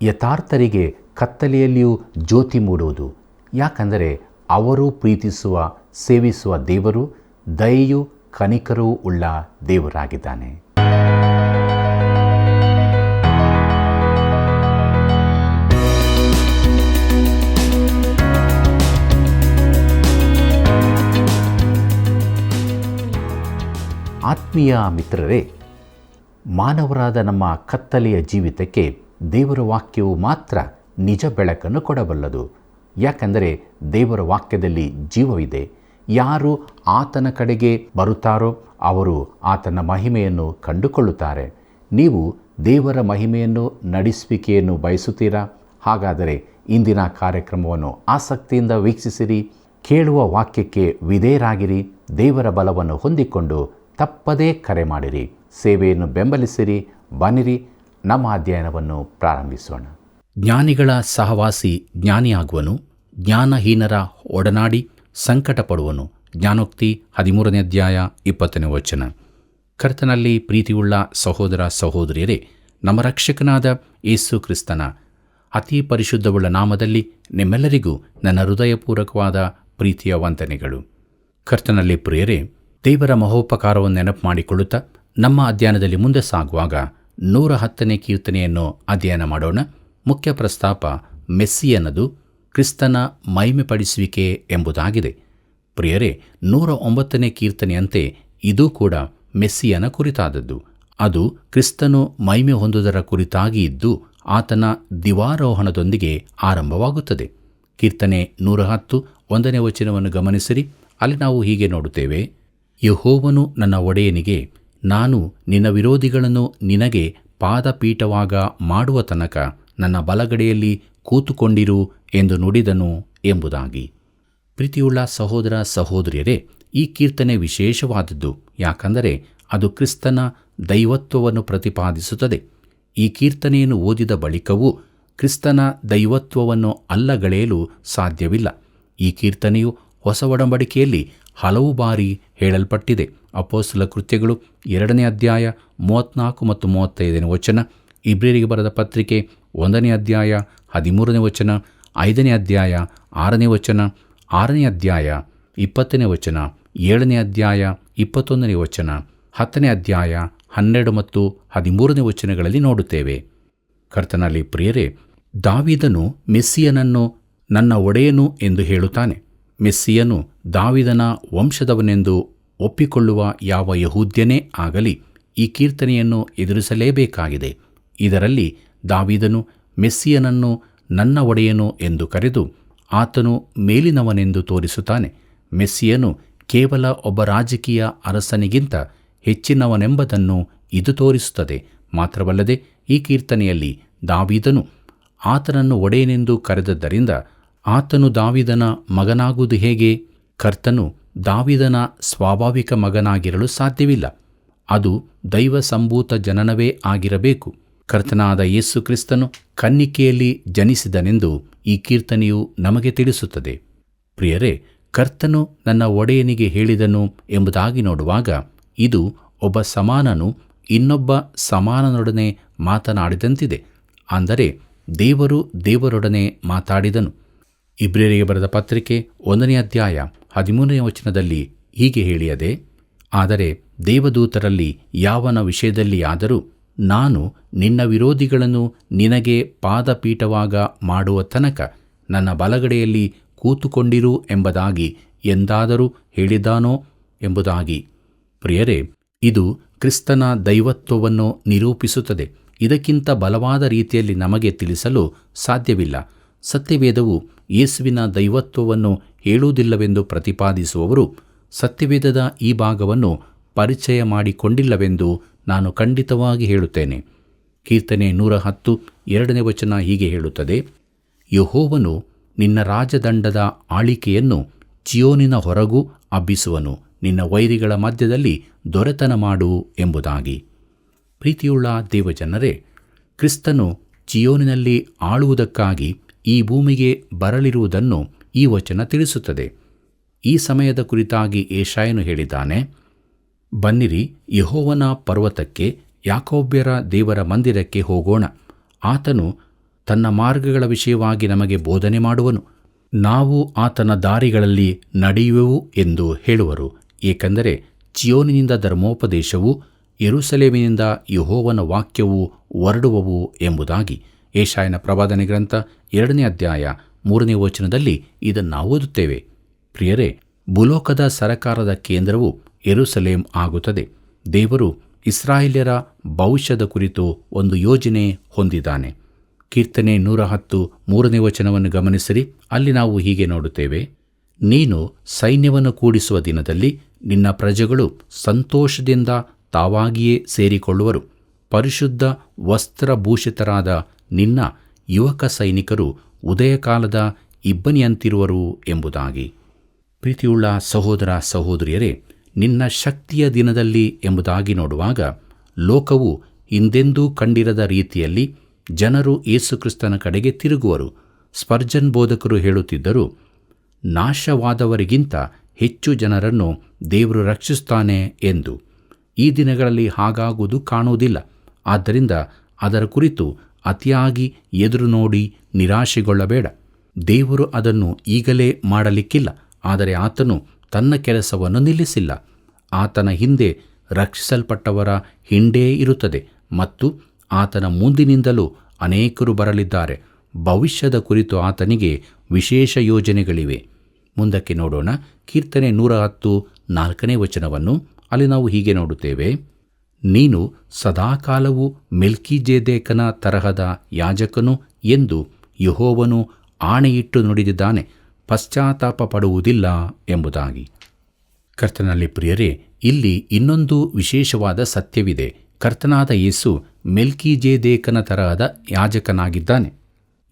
ಯಥಾರ್ಥರಿಗೆ ಕತ್ತಲೆಯಲ್ಲಿಯೂ ಜ್ಯೋತಿ ಮೂಡುವುದು. ಯಾಕಂದರೆ ಅವರು ಪ್ರೀತಿಸುವ ಸೇವಿಸುವ ದೇವರು ದಯೆಯೂ ಕನಿಕರೂ ಉಳ್ಳ ದೇವರಾಗಿದ್ದಾನೆ. ಆತ್ಮೀಯ ಮಿತ್ರರೇ, ಮಾನವರಾದ ನಮ್ಮ ಕತ್ತಲೆಯ ಜೀವಿತಕ್ಕೆ ದೇವರ ವಾಕ್ಯವು ಮಾತ್ರ ನಿಜ ಬೆಳಕನ್ನು ಕೊಡಬಲ್ಲದು. ಯಾಕಂದರೆ ದೇವರ ವಾಕ್ಯದಲ್ಲಿ ಜೀವವಿದೆ. ಯಾರು ಆತನ ಕಡೆಗೆ ಬರುತ್ತಾರೋ ಅವರು ಆತನ ಮಹಿಮೆಯನ್ನು ಕಂಡುಕೊಳ್ಳುತ್ತಾರೆ. ನೀವು ದೇವರ ಮಹಿಮೆಯನ್ನು ನಡೆಸುವಿಕೆಯನ್ನು ಬಯಸುತ್ತೀರಾ? ಹಾಗಾದರೆ ಇಂದಿನ ಕಾರ್ಯಕ್ರಮವನ್ನು ಆಸಕ್ತಿಯಿಂದ ವೀಕ್ಷಿಸಿರಿ. ಕೇಳುವ ವಾಕ್ಯಕ್ಕೆ ವಿಧೇಯರಾಗಿರಿ. ದೇವರ ಬಲವನ್ನು ಹೊಂದಿಕೊಂಡು ತಪ್ಪದೇ ಕರೆ ಮಾಡಿರಿ. ಸೇವೆಯನ್ನು ಬೆಂಬಲಿಸಿರಿ. ಬನ್ನಿರಿ, ನಮ್ಮ ಅಧ್ಯಯನವನ್ನು ಪ್ರಾರಂಭಿಸೋಣ. ಜ್ಞಾನಿಗಳ ಸಹವಾಸಿ ಜ್ಞಾನಿಯಾಗುವನು, ಜ್ಞಾನಹೀನರ ಒಡನಾಡಿ ಸಂಕಟ ಪಡುವನು. ಜ್ಞಾನೋಕ್ತಿ 13ನೇ ಅಧ್ಯಾಯ 20ನೇ ವಚನ. ಕರ್ತನಲ್ಲಿ ಪ್ರೀತಿಯುಳ್ಳ ಸಹೋದರ ಸಹೋದರಿಯರೇ, ನಮ್ಮ ರಕ್ಷಕನಾದ ಯೇಸು ಕ್ರಿಸ್ತನ ಅತಿ ಪರಿಶುದ್ಧವುಳ್ಳ ನಾಮದಲ್ಲಿ ನಿಮ್ಮೆಲ್ಲರಿಗೂ ನನ್ನ ಹೃದಯಪೂರ್ವಕವಾದ ಪ್ರೀತಿಯ ವಂದನೆಗಳು. ಕರ್ತನಲ್ಲಿ ಪ್ರಿಯರೇ, ದೇವರ ಮಹೋಪಕಾರವನ್ನು ನೆನಪು ಮಾಡಿಕೊಳ್ಳುತ್ತಾ ನಮ್ಮ ಅಧ್ಯಯನದಲ್ಲಿ ಮುಂದೆ ಸಾಗುವಾಗ 110ನೇ ಕೀರ್ತನೆಯನ್ನು ಅಧ್ಯಯನ ಮಾಡೋಣ. ಮುಖ್ಯ ಪ್ರಸ್ತಾಪ ಮೆಸ್ಸಿಯನದು, ಕ್ರಿಸ್ತನ ಮಹಿಮೆಪಡಿಸುವಿಕೆ ಎಂಬುದಾಗಿದೆ. ಪ್ರಿಯರೇ, 109ನೇ ಕೀರ್ತನೆಯಂತೆ ಇದೂ ಕೂಡ ಮೆಸ್ಸಿಯನ ಕುರಿತಾದದ್ದು. ಅದು ಕ್ರಿಸ್ತನು ಮಹಿಮೆ ಹೊಂದುವುದರ ಕುರಿತಾಗಿ ಇದ್ದು ಆತನ ದಿವಾರೋಹಣದೊಂದಿಗೆ ಆರಂಭವಾಗುತ್ತದೆ. ಕೀರ್ತನೆ 110 1ನೇ ವಚನವನ್ನು ಗಮನಿಸಿರಿ. ಅಲ್ಲಿ ನಾವು ಹೀಗೆ ನೋಡುತ್ತೇವೆ: ಯೆಹೋವನು ನನ್ನ ಒಡೆಯನಿಗೆ, ನಾನು ನಿನ್ನ ವಿರೋಧಿಗಳನ್ನು ನಿನಗೆ ಪಾದಪೀಠವಾಗ ಮಾಡುವ ತನಕ ನನ್ನ ಬಲಗಡೆಯಲ್ಲಿ ಕೂತುಕೊಂಡಿರು ಎಂದು ನುಡಿದನು ಎಂಬುದಾಗಿ. ಪ್ರೀತಿಯುಳ್ಳ ಸಹೋದರ ಸಹೋದರಿಯರೇ, ಈ ಕೀರ್ತನೆ ವಿಶೇಷವಾದದ್ದು. ಯಾಕಂದರೆ ಅದು ಕ್ರಿಸ್ತನ ದೈವತ್ವವನ್ನು ಪ್ರತಿಪಾದಿಸುತ್ತದೆ. ಈ ಕೀರ್ತನೆಯನ್ನು ಓದಿದ ಬಳಿಕವೂ ಕ್ರಿಸ್ತನ ದೈವತ್ವವನ್ನು ಅಲ್ಲಗಳೆಯಲು ಸಾಧ್ಯವಿಲ್ಲ. ಈ ಕೀರ್ತನೆಯು ಹೊಸ ಒಡಂಬಡಿಕೆಯಲ್ಲಿ ಹಲವು ಬಾರಿ ಹೇಳಲ್ಪಟ್ಟಿದೆ. ಅಪೊಸ್ತಲ ಕೃತ್ಯಗಳು 2ನೇ ಅಧ್ಯಾಯ 34 ಮತ್ತು 35ನೇ ವಚನ, ಇಬ್ರಿಯರಿಗೆ ಬರೆದ ಪತ್ರಿಕೆ 1ನೇ ಅಧ್ಯಾಯ 13ನೇ ವಚನ, 5ನೇ ಅಧ್ಯಾಯ 6ನೇ ವಚನ, 6ನೇ ಅಧ್ಯಾಯ 20ನೇ ವಚನ, 7ನೇ ಅಧ್ಯಾಯ 21ನೇ ವಚನ, 10ನೇ ಅಧ್ಯಾಯ 12 ಮತ್ತು 13ನೇ ವಚನಗಳಲ್ಲಿ ನೋಡುತ್ತೇವೆ. ಕರ್ತನಲ್ಲಿ ಪ್ರಿಯರೇ, ದಾವೀದನು ಮೆಸ್ಸಿಯನನ್ನು ನನ್ನ ಒಡೆಯನು ಎಂದು ಹೇಳುತ್ತಾನೆ. ಮೆಸ್ಸಿಯನು ದಾವೀದನ ವಂಶದವನೆಂದು ಒಪ್ಪಿಕೊಳ್ಳುವ ಯಾವ ಯಹೂದ್ಯನೇ ಆಗಲಿ ಈ ಕೀರ್ತನೆಯನ್ನು ಎದುರಿಸಲೇಬೇಕಾಗಿದೆ. ಇದರಲ್ಲಿ ದಾವೀದನು ಮೆಸ್ಸಿಯನನ್ನು ನನ್ನ ಒಡೆಯನು ಎಂದು ಕರೆದು ಆತನು ಮೇಲಿನವನೆಂದು ತೋರಿಸುತ್ತಾನೆ. ಮೆಸ್ಸಿಯನು ಕೇವಲ ಒಬ್ಬ ರಾಜಕೀಯ ಅರಸನಿಗಿಂತ ಹೆಚ್ಚಿನವನೆಂಬುದನ್ನು ಇದು ತೋರಿಸುತ್ತದೆ. ಮಾತ್ರವಲ್ಲದೆ ಈ ಕೀರ್ತನೆಯಲ್ಲಿ ದಾವೀದನು ಆತನನ್ನು ಒಡೆಯನೆಂದು ಕರೆದದ್ದರಿಂದ ಆತನು ದಾವೀದನ ಮಗನಾಗುವುದು ಹೇಗೆ? ಕರ್ತನು ದಾವೀದನ ಸ್ವಾಭಾವಿಕ ಮಗನಾಗಿರಲು ಸಾಧ್ಯವಿಲ್ಲ. ಅದು ದೈವ ಸಂಭೂತ ಜನನವೇ ಆಗಿರಬೇಕು. ಕರ್ತನಾದ ಯೇಸು ಕ್ರಿಸ್ತನು ಕನ್ನಿಕೆಯಲ್ಲಿ ಜನಿಸಿದನೆಂದು ಈ ಕೀರ್ತನೆಯು ನಮಗೆ ತಿಳಿಸುತ್ತದೆ. ಪ್ರಿಯರೇ, ಕರ್ತನು ನನ್ನ ಒಡೆಯನಿಗೆ ಹೇಳಿದನು ಎಂಬುದಾಗಿ ನೋಡುವಾಗ ಇದು ಒಬ್ಬ ಸಮಾನನು ಇನ್ನೊಬ್ಬ ಸಮಾನನೊಡನೆ ಮಾತನಾಡಿದಂತಿದೆ. ಅಂದರೆ ದೇವರು ದೇವರೊಡನೆ ಮಾತಾಡಿದನು. ಇಬ್ರಿಯರಿಗೆ ಬರೆದ ಪತ್ರಿಕೆ 1ನೇ ಅಧ್ಯಾಯ 13ನೇ ವಚನದಲ್ಲಿ ಹೀಗೆ ಹೇಳಿಯದೆ, ಆದರೆ ದೇವದೂತರಲ್ಲಿ ಯಾವನ ವಿಷಯದಲ್ಲಿಯಾದರೂ ನಾನು ನಿನ್ನ ವಿರೋಧಿಗಳನ್ನು ನಿನಗೆ ಪಾದಪೀಠವಾಗ ಮಾಡುವ ತನಕ ನನ್ನ ಬಲಗಡೆಯಲ್ಲಿ ಕೂತುಕೊಂಡಿರು ಎಂಬುದಾಗಿ ಎಂದಾದರೂ ಹೇಳಿದಾನೋ ಎಂಬುದಾಗಿ. ಪ್ರಿಯರೇ, ಇದು ಕ್ರಿಸ್ತನ ದೈವತ್ವವನ್ನು ನಿರೂಪಿಸುತ್ತದೆ. ಇದಕ್ಕಿಂತ ಬಲವಾದ ರೀತಿಯಲ್ಲಿ ನಮಗೆ ತಿಳಿಸಲು ಸಾಧ್ಯವಿಲ್ಲ. ಸತ್ಯವೇದವು ಯೇಸುವಿನ ದೈವತ್ವವನ್ನು ಹೇಳುವುದಿಲ್ಲವೆಂದು ಪ್ರತಿಪಾದಿಸುವವರು ಸತ್ಯವೇದದ ಈ ಭಾಗವನ್ನು ಪರಿಚಯ ಮಾಡಿಕೊಂಡಿಲ್ಲವೆಂದು ನಾನು ಖಂಡಿತವಾಗಿ ಹೇಳುತ್ತೇನೆ. ಕೀರ್ತನೆ 110 2ನೇ ವಚನ ಹೀಗೆ ಹೇಳುತ್ತದೆ: ಯೆಹೋವನು ನಿನ್ನ ರಾಜದಂಡದ ಆಳಿಕೆಯನ್ನು ಚಿಯೋನಿನ ಹೊರಗೂ ಹಬ್ಬಿಸುವನು, ನಿನ್ನ ವೈರಿಗಳ ಮಧ್ಯದಲ್ಲಿ ದೊರೆತನ ಮಾಡು ಎಂಬುದಾಗಿ. ಪ್ರೀತಿಯುಳ್ಳ ದೇವಜನರೇ, ಕ್ರಿಸ್ತನು ಚಿಯೋನಿನಲ್ಲಿ ಆಳುವುದಕ್ಕಾಗಿ ಈ ಭೂಮಿಗೆ ಬರಲಿರುವುದನ್ನು ಈ ವಚನ ತಿಳಿಸುತ್ತದೆ. ಈ ಸಮಯದ ಕುರಿತಾಗಿ ಯೆಶಾಯನು ಹೇಳಿದ್ದಾನೆ: ಬನ್ನಿರಿ, ಯೆಹೋವನ ಪರ್ವತಕ್ಕೆ, ಯಾಕೋಬ್ಯರ ದೇವರ ಮಂದಿರಕ್ಕೆ ಹೋಗೋಣ. ಆತನು ತನ್ನ ಮಾರ್ಗಗಳ ವಿಷಯವಾಗಿ ನಮಗೆ ಬೋಧನೆ ಮಾಡುವನು. ನಾವು ಆತನ ದಾರಿಗಳಲ್ಲಿ ನಡೆಯುವೆವು ಎಂದು ಹೇಳುವರು. ಏಕೆಂದರೆ ಚಿಯೋನಿನಿಂದ ಧರ್ಮೋಪದೇಶವು, ಯೆರೂಸಲೇಮಿನಿಂದ ಯೆಹೋವನ ವಾಕ್ಯವು ಹೊರಡುವವು ಎಂಬುದಾಗಿ. ಯೆಶಾಯನ ಪ್ರವಾದನೆ ಗ್ರಂಥ 2ನೇ ಅಧ್ಯಾಯ 3ನೇ ವಚನದಲ್ಲಿ ಇದನ್ನು ಓದುತ್ತೇವೆ. ಪ್ರಿಯರೇ, ಭೂಲೋಕದ ಸರಕಾರದ ಕೇಂದ್ರವು ಯೆರೂಸಲೇಮ್ ಆಗುತ್ತದೆ. ದೇವರು ಇಸ್ರಾಯೇಲ್ಯರ ಭವಿಷ್ಯದ ಕುರಿತು ಒಂದು ಯೋಜನೆ ಹೊಂದಿದ್ದಾನೆ. ಕೀರ್ತನೆ 110 3ನೇ ವಚನವನ್ನು ಗಮನಿಸಿರಿ. ಅಲ್ಲಿ ನಾವು ಹೀಗೆ ನೋಡುತ್ತೇವೆ: ನೀನು ಸೈನ್ಯವನ್ನು ಕೂಡಿಸುವ ದಿನದಲ್ಲಿ ನಿನ್ನ ಪ್ರಜೆಗಳು ಸಂತೋಷದಿಂದ ತಾವಾಗಿಯೇ ಸೇರಿಕೊಳ್ಳುವರು. ಪರಿಶುದ್ಧ ವಸ್ತ್ರಭೂಷಿತರಾದ ನಿನ್ನ ಯುವಕ ಸೈನಿಕರು ಉದಯಕಾಲದ ಇಬ್ಬನಿಯಂತಿರುವರು ಎಂಬುದಾಗಿ. ಪ್ರೀತಿಯುಳ್ಳ ಸಹೋದರ ಸಹೋದರಿಯರೇ, ನಿನ್ನ ಶಕ್ತಿಯ ದಿನದಲ್ಲಿ ಎಂಬುದಾಗಿ ನೋಡುವಾಗ ಲೋಕವು ಹಿಂದೆಂದೂ ಕಂಡಿರದ ರೀತಿಯಲ್ಲಿ ಜನರು ಯೇಸುಕ್ರಿಸ್ತನ ಕಡೆಗೆ ತಿರುಗುವರು. ಸ್ಪರ್ಜನ್ ಬೋಧಕರು ಹೇಳುತ್ತಿದ್ದರು, ನಾಶವಾದವರಿಗಿಂತ ಹೆಚ್ಚು ಜನರನ್ನು ದೇವರು ರಕ್ಷಿಸುತ್ತಾನೆ ಎಂದು. ಈ ದಿನಗಳಲ್ಲಿ ಹಾಗಾಗುವುದು ಕಾಣುವುದಿಲ್ಲ. ಆದ್ದರಿಂದ ಅದರ ಕುರಿತು ಅತಿಯಾಗಿ ಎದುರು ನೋಡಿ ನಿರಾಶೆಗೊಳ್ಳಬೇಡ. ದೇವರು ಅದನ್ನು ಈಗಲೇ ಮಾಡಲಿಕ್ಕಿಲ್ಲ, ಆದರೆ ಆತನು ತನ್ನ ಕೆಲಸವನ್ನು ನಿಲ್ಲಿಸಿಲ್ಲ. ಆತನ ಹಿಂದೆ ರಕ್ಷಿಸಲ್ಪಟ್ಟವರ ಹಿಂಡೇ ಇರುತ್ತದೆ ಮತ್ತು ಆತನ ಮುಂದಿನಿಂದಲೂ ಅನೇಕರು ಬರಲಿದ್ದಾರೆ. ಭವಿಷ್ಯದ ಕುರಿತು ಆತನಿಗೆ ವಿಶೇಷ ಯೋಜನೆಗಳಿವೆ. ಮುಂದಕ್ಕೆ ನೋಡೋಣ. ಕೀರ್ತನೆ 110 4ನೇ ವಚನವನ್ನು. ಅಲ್ಲಿ ನಾವು ಹೀಗೆ ನೋಡುತ್ತೇವೆ: ನೀನು ಸದಾಕಾಲವೂ ಮೆಲ್ಕಿಜೆದೇಕನ ತರಹದ ಯಾಜಕನು ಎಂದು ಯೆಹೋವನು ಆಣೆಯಿಟ್ಟು ನುಡಿದಿದ್ದಾನೆ, ಪಶ್ಚಾತ್ತಾಪ ಪಡುವುದಿಲ್ಲ ಎಂಬುದಾಗಿ. ಕರ್ತನಲ್ಲಿ ಪ್ರಿಯರೇ, ಇಲ್ಲಿ ಇನ್ನೊಂದು ವಿಶೇಷವಾದ ಸತ್ಯವಿದೆ. ಕರ್ತನಾದ ಯೇಸು ಮೆಲ್ಕಿಜೆದೇಕನ ತರಹದ ಯಾಜಕನಾಗಿದ್ದಾನೆ.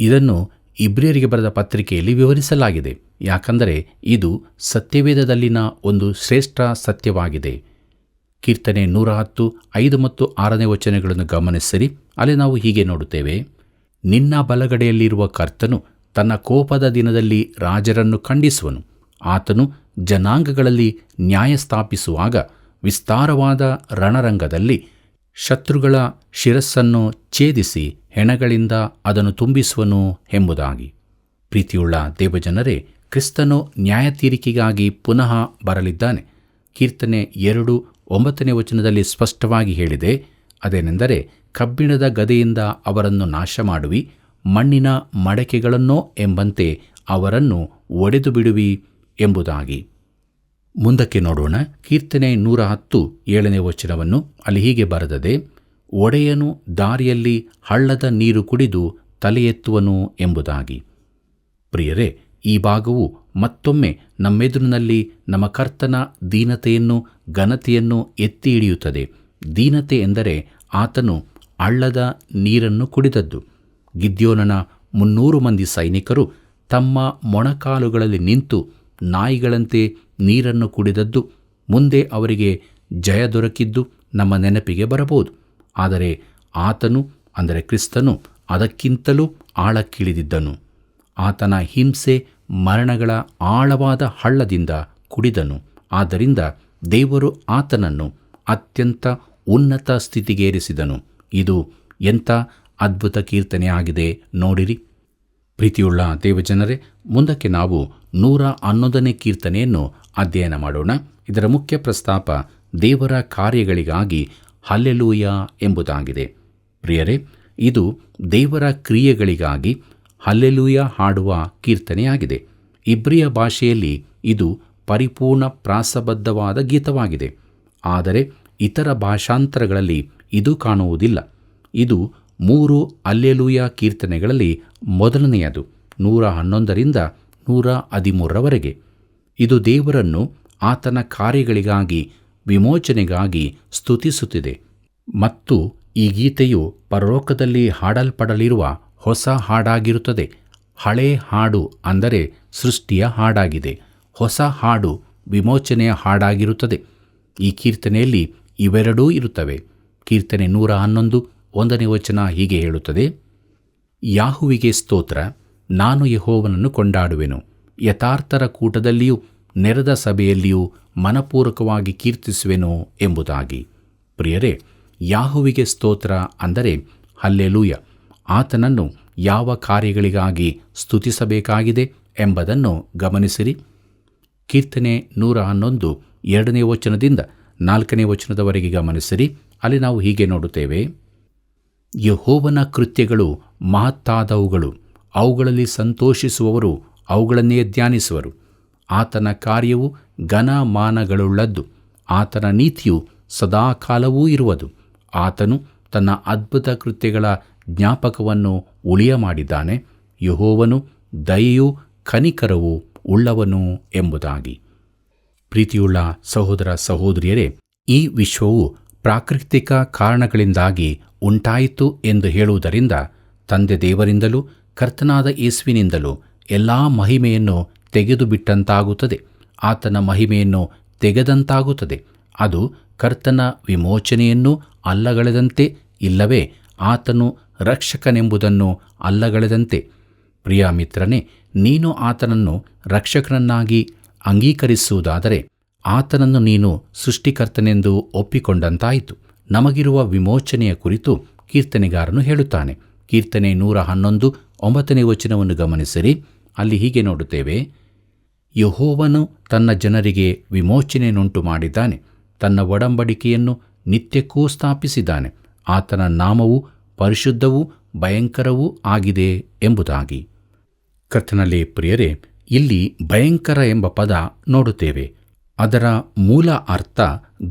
ಇದನ್ನು ಇಬ್ರಿಯರಿಗೆ ಬರೆದ ಪತ್ರಿಕೆಯಲ್ಲಿ ವಿವರಿಸಲಾಗಿದೆ. ಯಾಕಂದರೆ ಇದು ಸತ್ಯವೇದದಲ್ಲಿನ ಒಂದು ಶ್ರೇಷ್ಠ ಸತ್ಯವಾಗಿದೆ. ಕೀರ್ತನೆ 110 5 ಮತ್ತು 6ನೇ ವಚನಗಳನ್ನು ಗಮನಿಸಿರಿ. ಅಲ್ಲಿ ನಾವು ಹೀಗೆ ನೋಡುತ್ತೇವೆ: ನಿನ್ನ ಬಲಗಡೆಯಲ್ಲಿರುವ ಕರ್ತನು ತನ್ನ ಕೋಪದ ದಿನದಲ್ಲಿ ರಾಜರನ್ನು ಖಂಡಿಸುವನು. ಆತನು ಜನಾಂಗಗಳಲ್ಲಿ ನ್ಯಾಯ ಸ್ಥಾಪಿಸುವಾಗ ವಿಸ್ತಾರವಾದ ರಣರಂಗದಲ್ಲಿ ಶತ್ರುಗಳ ಶಿರಸ್ಸನ್ನು ಛೇದಿಸಿ ಹೆಣಗಳಿಂದ ಅದನ್ನು ತುಂಬಿಸುವನು ಎಂಬುದಾಗಿ. ಪ್ರೀತಿಯುಳ್ಳ ದೇವಜನರೇ, ಕ್ರಿಸ್ತನು ನ್ಯಾಯ ತೀರಿಕೆಗಾಗಿ ಪುನಃ ಬರಲಿದ್ದಾನೆ. ಕೀರ್ತನೆ 2:9ನೇ ವಚನದಲ್ಲಿ ಸ್ಪಷ್ಟವಾಗಿ ಹೇಳಿದೆ. ಅದೇನೆಂದರೆ, ಕಬ್ಬಿಣದ ಗದೆಯಿಂದ ಅವರನ್ನು ನಾಶ ಮಾಡುವಿ, ಮಣ್ಣಿನ ಮಡಕೆಗಳನ್ನೋ ಎಂಬಂತೆ ಅವರನ್ನು ಒಡೆದು ಬಿಡುವಿ ಎಂಬುದಾಗಿ. ಮುಂದಕ್ಕೆ ನೋಡೋಣ. ಕೀರ್ತನೆ 110 7ನೇ ವಚನವನ್ನು. ಅಲ್ಲಿ ಹೀಗೆ ಬರೆದದೆ: ಒಡೆಯನು ದಾರಿಯಲ್ಲಿ ಹಳ್ಳದ ನೀರು ಕುಡಿದು ತಲೆ ಎತ್ತುವನು ಎಂಬುದಾಗಿ. ಪ್ರಿಯರೇ, ಈ ಭಾಗವು ಮತ್ತೊಮ್ಮೆ ನಮ್ಮೆದುರಿನಲ್ಲಿ ನಮ್ಮ ಕರ್ತನ ದೀನತೆಯನ್ನು ಘನತೆಯನ್ನು ಎತ್ತಿ ಹಿಡಿಯುತ್ತದೆ. ದೀನತೆ ಎಂದರೆ ಆತನು ಹಳ್ಳದ ನೀರನ್ನು ಕುಡಿದದ್ದು. ಗಿದ್ಯೋನನ 300 ಮಂದಿ ಸೈನಿಕರು ತಮ್ಮ ಮೊಣಕಾಲುಗಳಲ್ಲಿ ನಿಂತು ನಾಯಿಗಳಂತೆ ನೀರನ್ನು ಕುಡಿದದ್ದು, ಮುಂದೆ ಅವರಿಗೆ ಜಯ ದೊರಕಿದ್ದು ನಮ್ಮ ನೆನಪಿಗೆ ಬರಬಹುದು. ಆದರೆ ಆತನು, ಅಂದರೆ ಕ್ರಿಸ್ತನು, ಅದಕ್ಕಿಂತಲೂ ಆಳಕ್ಕಿಳಿದಿದ್ದನು. ಆತನ ಹಿಂಸೆ ಮರಣಗಳ ಆಳವಾದ ಹಳ್ಳದಿಂದ ಕುಡಿದನು. ಆದ್ದರಿಂದ ದೇವರು ಆತನನ್ನು ಅತ್ಯಂತ ಉನ್ನತ ಸ್ಥಿತಿಗೇರಿಸಿದನು. ಇದು ಎಂಥ ಅದ್ಭುತ ಕೀರ್ತನೆಯಾಗಿದೆ ನೋಡಿರಿ. ಪ್ರೀತಿಯುಳ್ಳ ದೇವಜನರೇ, ಮುಂದಕ್ಕೆ ನಾವು 111ನೇ ಕೀರ್ತನೆಯನ್ನು ಅಧ್ಯಯನ ಮಾಡೋಣ. ಇದರ ಮುಖ್ಯ ಪ್ರಸ್ತಾಪ ದೇವರ ಕಾರ್ಯಗಳಿಗಾಗಿ ಹಲ್ಲೆಲೂಯ ಎಂಬುದಾಗಿದೆ. ಪ್ರಿಯರೇ, ಇದು ದೇವರ ಕ್ರಿಯೆಗಳಿಗಾಗಿ ಹಲ್ಲೆಲೂಯ ಹಾಡುವ ಕೀರ್ತನೆಯಾಗಿದೆ. ಇಬ್ರಿಯ ಭಾಷೆಯಲ್ಲಿ ಇದು ಪರಿಪೂರ್ಣ ಪ್ರಾಸಬದ್ಧವಾದ ಗೀತವಾಗಿದೆ. ಆದರೆ ಇತರ ಭಾಷಾಂತರಗಳಲ್ಲಿ ಇದು ಕಾಣುವುದಿಲ್ಲ. ಇದು 3 ಹಲ್ಲೆಲೂಯ ಕೀರ್ತನೆಗಳಲ್ಲಿ ಮೊದಲನೆಯದು, 111ರಿಂದ 113ರವರೆಗೆ. ಇದು ದೇವರನ್ನು ಆತನ ಕಾರ್ಯಗಳಿಗಾಗಿ, ವಿಮೋಚನೆಗಾಗಿ ಸ್ತುತಿಸುತ್ತಿದೆ. ಮತ್ತು ಈ ಗೀತೆಯು ಪರಲೋಕದಲ್ಲಿ ಹಾಡಲ್ಪಡಲಿರುವ ಹೊಸ ಹಾಡಾಗಿರುತ್ತದೆ. ಹಳೆ ಹಾಡು ಅಂದರೆ ಸೃಷ್ಟಿಯ ಹಾಡಾಗಿದೆ. ಹೊಸ ಹಾಡು ವಿಮೋಚನೆಯ ಹಾಡಾಗಿರುತ್ತದೆ. ಈ ಕೀರ್ತನೆಯಲ್ಲಿ ಇವೆರಡೂ ಇರುತ್ತವೆ. ಕೀರ್ತನೆ 111 1ನೇ ವಚನ ಹೀಗೆ ಹೇಳುತ್ತದೆ: ಯಾಹುವಿಗೆ ಸ್ತೋತ್ರ, ನಾನು ಯೆಹೋವನನ್ನು ಕೊಂಡಾಡುವೆನು. ಯಥಾರ್ಥರ ಕೂಟದಲ್ಲಿಯೂ ನೆರೆದ ಸಭೆಯಲ್ಲಿಯೂ ಮನಪೂರ್ವಕವಾಗಿ ಕೀರ್ತಿಸುವೆನು ಎಂಬುದಾಗಿ. ಪ್ರಿಯರೇ, ಯಾಹುವಿಗೆ ಸ್ತೋತ್ರ ಅಂದರೆ ಹಲ್ಲೆಲೂಯ. ಆತನನ್ನು ಯಾವ ಕಾರ್ಯಗಳಿಗಾಗಿ ಸ್ತುತಿಸಬೇಕಾಗಿದೆ ಎಂಬುದನ್ನು ಗಮನಿಸಿರಿ. ಕೀರ್ತನೆ 111 2ನೇ ವಚನದಿಂದ 4ನೇ ವಚನದವರೆಗೆ ಗಮನಿಸಿರಿ. ಅಲ್ಲಿ ನಾವು ಹೀಗೆ ನೋಡುತ್ತೇವೆ: ಯೆಹೋವನ ಕೃತ್ಯಗಳು ಮಹತ್ತಾದವುಗಳು, ಅವುಗಳಲ್ಲಿ ಸಂತೋಷಿಸುವವರು ಅವುಗಳನ್ನೇ ಧ್ಯಾನಿಸುವರು. ಆತನ ಕಾರ್ಯವು ಘನಮಾನಗಳುಳ್ಳದ್ದು, ಆತನ ನೀತಿಯು ಸದಾಕಾಲವೂ ಇರುವುದು. ಆತನು ತನ್ನ ಅದ್ಭುತ ಕೃತ್ಯಗಳ ಜ್ಞಾಪಕವನ್ನು ಉಳಿಯ ಮಾಡಿದ್ದಾನೆ. ಯೆಹೋವನು ದಯೆಯೂ ಕನಿಕರವೂ ಉಳ್ಳವನು ಎಂಬುದಾಗಿ. ಪ್ರೀತಿಯುಳ್ಳ ಸಹೋದರ ಸಹೋದರಿಯರೇ, ಈ ವಿಶ್ವವು ಪ್ರಾಕೃತಿಕ ಕಾರಣಗಳಿಂದಾಗಿ ಉಂಟಾಯಿತು ಎಂದು ಹೇಳುವುದರಿಂದ ತಂದೆ ದೇವರಿಂದಲೂ ಕರ್ತನಾದ ಯೇಸುವಿನಿಂದಲೂ ಎಲ್ಲ ಮಹಿಮೆಯನ್ನು ತೆಗೆದುಬಿಟ್ಟಂತಾಗುತ್ತದೆ. ಆತನ ಮಹಿಮೆಯನ್ನು ತೆಗೆದಂತಾಗುತ್ತದೆ. ಅದು ಕರ್ತನ ವಿಮೋಚನೆಯನ್ನು ಅಲ್ಲಗಳೆದಂತೆ, ಇಲ್ಲವೇ ಆತನು ರಕ್ಷಕನೆಂಬುದನ್ನು ಅಲ್ಲಗಳೆದಂತೆ. ಪ್ರಿಯ ಮಿತ್ರನೇ, ನೀನು ಆತನನ್ನು ರಕ್ಷಕನನ್ನಾಗಿ ಅಂಗೀಕರಿಸುವುದಾದರೆ ಆತನನ್ನು ನೀನು ಸೃಷ್ಟಿಕರ್ತನೆಂದು ಒಪ್ಪಿಕೊಂಡಂತಾಯಿತು. ನಮಗಿರುವ ವಿಮೋಚನೆಯ ಕುರಿತು ಕೀರ್ತನೆಗಾರನು ಹೇಳುತ್ತಾನೆ. ಕೀರ್ತನೆ 111 9ನೇ ವಚನವನ್ನು ಗಮನಿಸಿರಿ. ಅಲ್ಲಿ ಹೀಗೆ ನೋಡುತ್ತೇವೆ: ಯೆಹೋವನು ತನ್ನ ಜನರಿಗೆ ವಿಮೋಚನೆಯನ್ನುಂಟು ಮಾಡಿದ್ದಾನೆ, ತನ್ನ ಒಡಂಬಡಿಕೆಯನ್ನು ನಿತ್ಯಕ್ಕೂ ಸ್ಥಾಪಿಸಿದ್ದಾನೆ. ಆತನ ನಾಮವು ಪರಿಶುದ್ಧವೂ ಭಯಂಕರವೂ ಆಗಿದೆ ಎಂಬುದಾಗಿ. ಕರ್ತನಲ್ಲಿ ಪ್ರಿಯರೇ, ಇಲ್ಲಿ ಭಯಂಕರ ಎಂಬ ಪದ ನೋಡುತ್ತೇವೆ. ಅದರ ಮೂಲ ಅರ್ಥ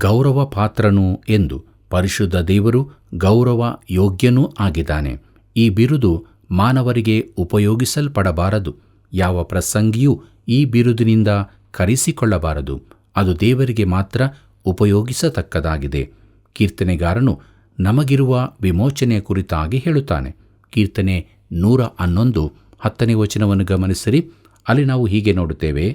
ಗೌರವ ಪಾತ್ರನು ಎಂದು. ಪರಿಶುದ್ಧ ದೇವರು ಗೌರವ ಯೋಗ್ಯನೂ ಆಗಿದ್ದಾನೆ. ಈ ಬಿರುದು ಮಾನವರಿಗೆ ಉಪಯೋಗಿಸಲ್ಪಡಬಾರದು. ಯಾವ ಪ್ರಸಂಗಿಯೂ ಈ ಬಿರುದಿನಿಂದ ಕರೆಸಿಕೊಳ್ಳಬಾರದು. ಅದು ದೇವರಿಗೆ ಮಾತ್ರ ಉಪಯೋಗಿಸತಕ್ಕದಾಗಿದೆ. ಕೀರ್ತನೆಗಾರನು ನಮಗಿರುವ ವಿಮೋಚನೆಯ ಕುರಿತಾಗಿ ಹೇಳುತ್ತಾನೆ. ಕೀರ್ತನೆ 111 10ನೇ ವಚನವನ್ನು ಗಮನಿಸಿರಿ. ಅಲ್ಲಿ ನಾವು ಹೀಗೆ ನೋಡುತ್ತೇವೆ: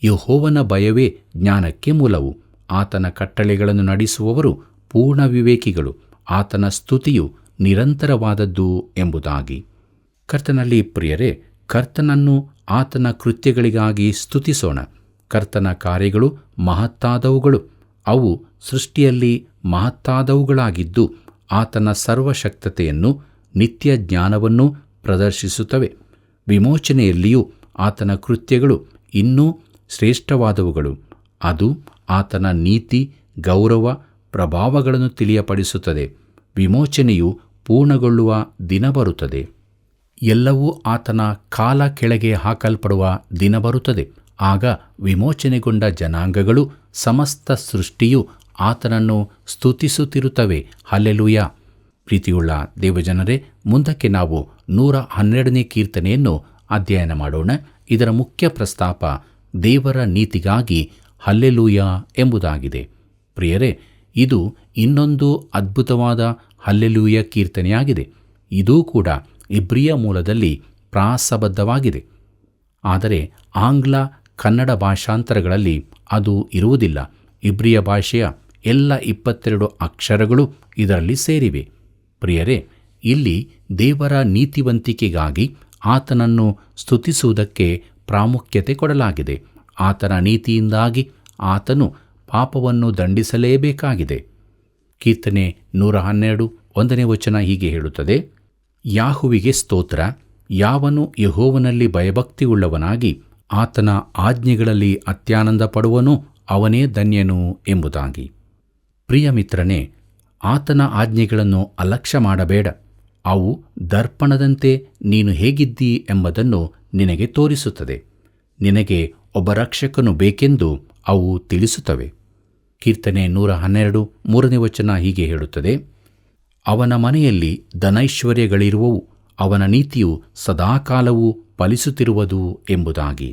ಯೆಹೋವನ ಭಯವೇ ಜ್ಞಾನಕ್ಕೆ ಮೂಲವು, ಆತನ ಕಟ್ಟಳೆಗಳನ್ನು ನಡೆಸುವವರು ಪೂರ್ಣ ವಿವೇಕಿಗಳು. ಆತನ ಸ್ತುತಿಯು ನಿರಂತರವಾದದ್ದು ಎಂಬುದಾಗಿ. ಕರ್ತನಲ್ಲಿ ಪ್ರಿಯರೇ, ಕರ್ತನನ್ನು ಆತನ ಕೃತ್ಯಗಳಿಗಾಗಿ ಸ್ತುತಿಸೋಣ. ಕರ್ತನ ಕಾರ್ಯಗಳು ಮಹತ್ತಾದವುಗಳು. ಅವು ಸೃಷ್ಟಿಯಲ್ಲಿ ಮಹತ್ತಾದವುಗಳಾಗಿದ್ದು ಆತನ ಸರ್ವಶಕ್ತತೆಯನ್ನು, ನಿತ್ಯ ಜ್ಞಾನವನ್ನು ಪ್ರದರ್ಶಿಸುತ್ತವೆ. ವಿಮೋಚನೆಯಲ್ಲಿಯೂ ಆತನ ಕೃತ್ಯಗಳು ಇನ್ನೂ ಶ್ರೇಷ್ಠವಾದವುಗಳು. ಅದು ಆತನ ನೀತಿ, ಗೌರವ, ಪ್ರಭಾವಗಳನ್ನು ತಿಳಿಯಪಡಿಸುತ್ತದೆ. ವಿಮೋಚನೆಯು ಪೂರ್ಣಗೊಳ್ಳುವ ದಿನ ಬರುತ್ತದೆ. ಎಲ್ಲವೂ ಆತನ ಕಾಲ ಕೆಳಗೆ ಹಾಕಲ್ಪಡುವ ದಿನ ಬರುತ್ತದೆ. ಆಗ ವಿಮೋಚನೆಗೊಂಡ ಜನಾಂಗಗಳು, ಸಮಸ್ತ ಸೃಷ್ಟಿಯು ಆತನನ್ನು ಸ್ತುತಿಸುತ್ತಿರುತ್ತವೆ. ಹಲ್ಲೆಲೂಯ. ಪ್ರೀತಿಯುಳ್ಳ ದೇವಜನರೇ, ಮುಂದಕ್ಕೆ ನಾವು 112ನೇ ಕೀರ್ತನೆಯನ್ನು ಅಧ್ಯಯನ ಮಾಡೋಣ. ಇದರ ಮುಖ್ಯ ಪ್ರಸ್ತಾಪ ದೇವರ ನೀತಿಗಾಗಿ ಹಲ್ಲೆಲೂಯ ಎಂಬುದಾಗಿದೆ. ಪ್ರಿಯರೇ, ಇದು ಇನ್ನೊಂದು ಅದ್ಭುತವಾದ ಹಲ್ಲೆಲೂಯ ಕೀರ್ತನೆಯಾಗಿದೆ. ಇದೂ ಕೂಡ ಇಬ್ರಿಯ ಮೂಲದಲ್ಲಿ ಪ್ರಾಸಬದ್ಧವಾಗಿದೆ. ಆದರೆ ಆಂಗ್ಲ ಕನ್ನಡ ಭಾಷಾಂತರಗಳಲ್ಲಿ ಅದು ಇರುವುದಿಲ್ಲ. ಇಬ್ರಿಯ ಭಾಷೆಯ ಎಲ್ಲ 22 ಅಕ್ಷರಗಳು ಇದರಲ್ಲಿ ಸೇರಿವೆ. ಪ್ರಿಯರೇ, ಇಲ್ಲಿ ದೇವರ ನೀತಿವಂತಿಕೆಗಾಗಿ ಆತನನ್ನು ಸ್ತುತಿಸುವುದಕ್ಕೆ ಪ್ರಾಮುಖ್ಯತೆ ಕೊಡಲಾಗಿದೆ. ಆತನ ನೀತಿಯಿಂದಾಗಿ ಆತನು ಪಾಪವನ್ನು ದಂಡಿಸಲೇಬೇಕಾಗಿದೆ. ಕೀರ್ತನೆ 112 1ನೇ ವಚನ ಹೀಗೆ ಹೇಳುತ್ತದೆ: ಯಾಹುವಿಗೆ ಸ್ತೋತ್ರ, ಯಾವನು ಯೆಹೋವನಲ್ಲಿ ಭಯಭಕ್ತಿಯುಳ್ಳವನಾಗಿ ಆತನ ಆಜ್ಞೆಗಳಲ್ಲಿ ಅತ್ಯಾನಂದ ಪಡುವನೋ ಅವನೇ ಧನ್ಯನು ಎಂಬುದಾಗಿ. ಪ್ರಿಯ ಮಿತ್ರನೇ, ಆತನ ಆಜ್ಞೆಗಳನ್ನು ಅಲಕ್ಷ್ಯ ಮಾಡಬೇಡ. ಅವು ದರ್ಪಣದಂತೆ ನೀನು ಹೇಗಿದ್ದೀ ಎಂಬುದನ್ನು ನಿನಗೆ ತೋರಿಸುತ್ತದೆ. ನಿನಗೆ ಒಬ್ಬ ರಕ್ಷಕನು ಬೇಕೆಂದು ಅವು ತಿಳಿಸುತ್ತವೆ. ಕೀರ್ತನೆ 112 3ನೇ ವಚನ ಹೀಗೆ ಹೇಳುತ್ತದೆ: ಅವನ ಮನೆಯಲ್ಲಿ ಧನೈಶ್ವರ್ಯಗಳಿರುವವು, ಅವನ ನೀತಿಯು ಸದಾಕಾಲವೂ ಫಲಿಸುತ್ತಿರುವುದು ಎಂಬುದಾಗಿ.